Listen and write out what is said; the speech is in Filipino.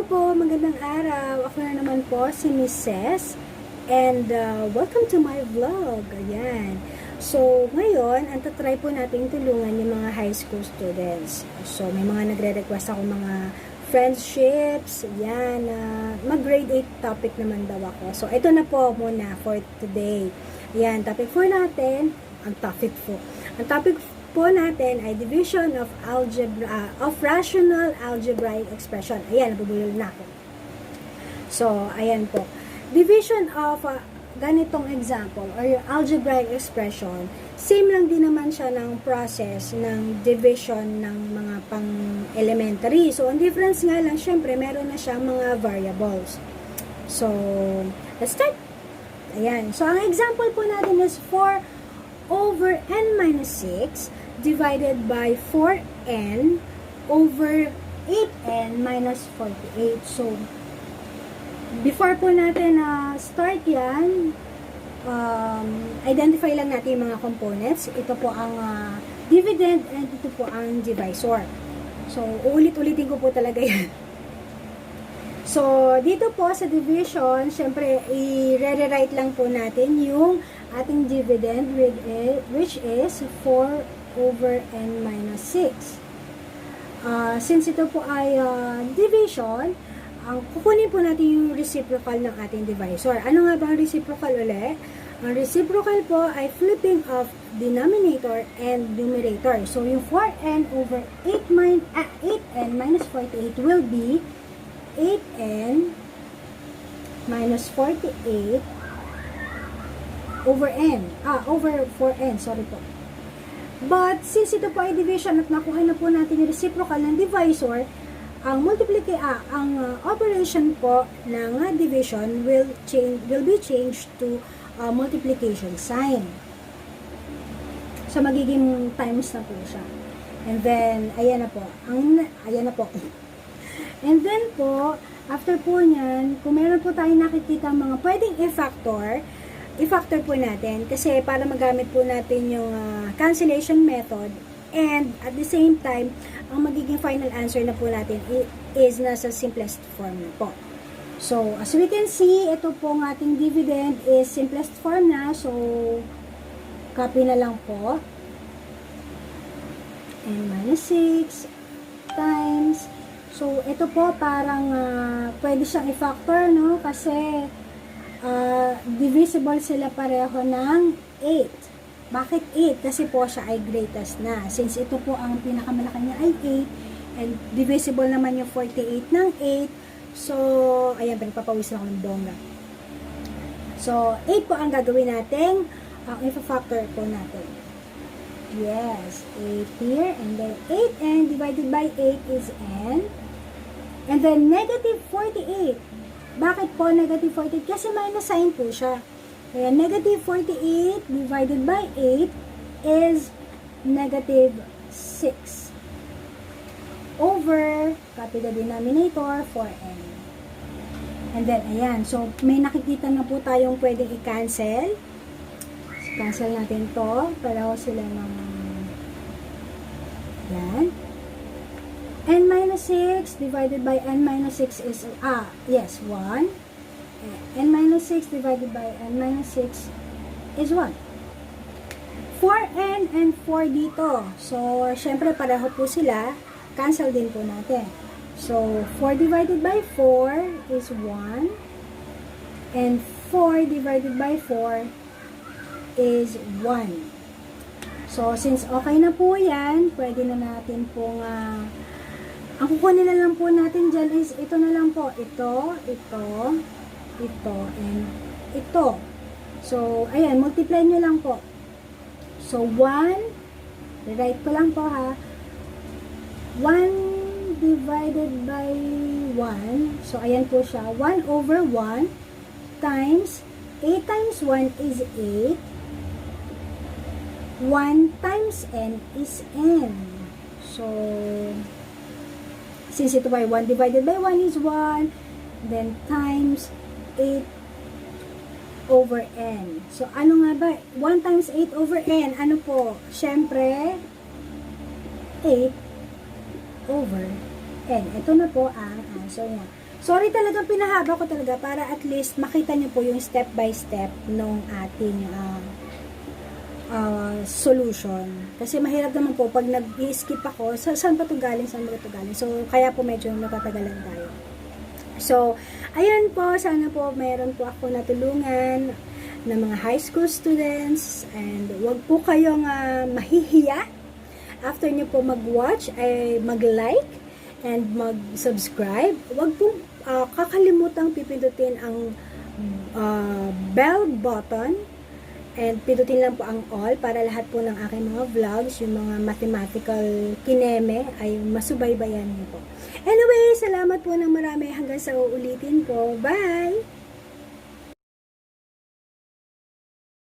Hello po, magandang araw. Ako na naman po si Mrs. And welcome to my vlog. Ayan. So, ngayon, ang tatry po natin tulungan yung mga high school students. So, may mga nagre-request ako mga friendships. Ayan. Mag-grade 8 topic naman daw ako. So, ito na po muna for today. Ayan, topic 4 natin. Ang topic po natin ay division of rational algebraic expression. Ayan, nabubulol na ako. So, ayan po. Division of ganitong example or yung algebraic expression, same lang din naman siya ng process ng division ng mga pang-elementary. So, ang difference nga lang, syempre, meron na siyang mga variables. So, let's start. Ayan. So, ang example po natin is 4 over n minus 6 divided by 4n over 8n minus 48. So, before po natin start yan, identify lang natin yung mga components. Ito po ang dividend and ito po ang divisor. So, uulit-ulitin ko po talaga yan. So, dito po sa division, syempre, i-rewrite lang po natin yung ating dividend which is 4 over n minus 6. Since ito po ay division, kukunin po natin yung reciprocal ng ating divisor. Ano nga ba ang reciprocal ulit? Ang reciprocal po ay flipping of denominator and numerator. So, yung 4n over 8n minus 48 will be 8n minus 48 over n. Over 4n, sorry po. But, since ito po ay division at nakuha na po natin yung reciprocal ng divisor, ang operation po ng division will be changed to multiplication sign. So, magiging times na po siya. And then, ayan na po. And then po, after po nyan, kung meron po tayong nakikita mga pwedeng i-factor po natin kasi para magamit po natin yung cancellation method, and at the same time, ang magiging final answer na po natin is nasa simplest form na po. So, as we can see, ito po ang ating dividend is simplest form na. So, copy na lang po. And minus 6 times. So, ito po parang pwede siyang i-factor, no? Kasi divisible sila pareho ng 8. Bakit 8? Kasi po siya ay greatest na. Since ito po ang pinakamalaki niya ay 8, and divisible naman yung 48 ng 8, so, ayan, pinagpapawis na ako ng bongga. So, 8 po ang gagawin natin, ang i-factor po natin. Yes, 8 here, and then 8n divided by 8 is n. And then, negative 48. Bakit po negative 48? Kasi minus sign po siya. Kaya negative 48 divided by 8 is negative 6. Over, copy the denominator, 4n. And then, ayan. So, may nakikita na po tayong pwedeng i-cancel. So, cancel natin to. Pareho sila ng yan. N minus 6 divided by n minus 6 is, yes, 1. N minus 6 divided by n minus 6 is 1. 4n and 4 dito. So, syempre, pareho po sila. Cancel din po natin. So, 4 divided by 4 is 1. And 4 divided by 4 is 1. So, since okay na po yan, pwede na natin pong ang kukunin na lang po natin dyan is ito na lang po. Ito, and ito. So, ayan, multiply nyo lang po. So, 1, rewrite ko lang po ha. 1 divided by 1. So, ayan po siya. 1 over 1 times 8 times 1 is 8. 1 times n is n. So, since ito by 1 divided by 1 is 1, then times 8 over n. So, ano nga ba? 1 times 8 over n. Ano po? Siyempre, 8 over n. Ito na po ang answer niya. Sorry talagang pinahaba ko talaga para at least makita nyo po yung step by step nung ating solution. Kasi mahirap naman po pag nag-i-skip ako, saan ba ito galing, saan ba ito galing. So, kaya po medyo natatagalan tayo. So, ayan po, sana po meron po ako natulungan ng mga high school students, and wag po kayong mahihiya after nyo po mag-watch, ay mag-like and mag-subscribe. Wag po kakalimutang pipindutin ang bell button and pindutin lang po ang all para lahat po ng aking mga vlogs, yung mga mathematical kineme ay masubaybayan niyo po. Anyway, salamat po ng marami hanggang sa uulitin ko. Bye!